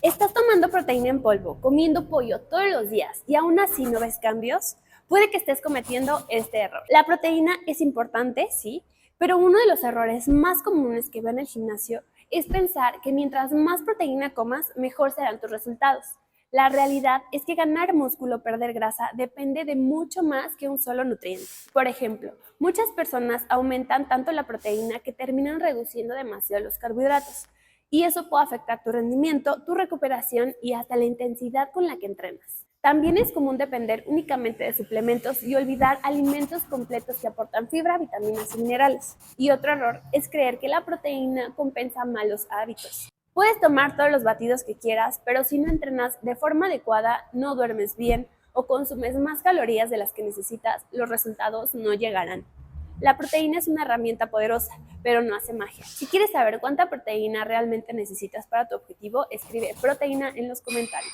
¿Estás tomando proteína en polvo, comiendo pollo todos los días y aún así no ves cambios? Puede que estés cometiendo este error. La proteína es importante, sí, pero uno de los errores más comunes que veo en el gimnasio es pensar que mientras más proteína comas, mejor serán tus resultados. La realidad es que ganar músculo o perder grasa depende de mucho más que un solo nutriente. Por ejemplo, muchas personas aumentan tanto la proteína que terminan reduciendo demasiado los carbohidratos. Y eso puede afectar tu rendimiento, tu recuperación y hasta la intensidad con la que entrenas. También es común depender únicamente de suplementos y olvidar alimentos completos que aportan fibra, vitaminas y minerales. Y otro error es creer que la proteína compensa malos hábitos. Puedes tomar todos los batidos que quieras, pero si no entrenas de forma adecuada, no duermes bien o consumes más calorías de las que necesitas, los resultados no llegarán. La proteína es una herramienta poderosa, pero no hace magia. Si quieres saber cuánta proteína realmente necesitas para tu objetivo, escribe proteína en los comentarios.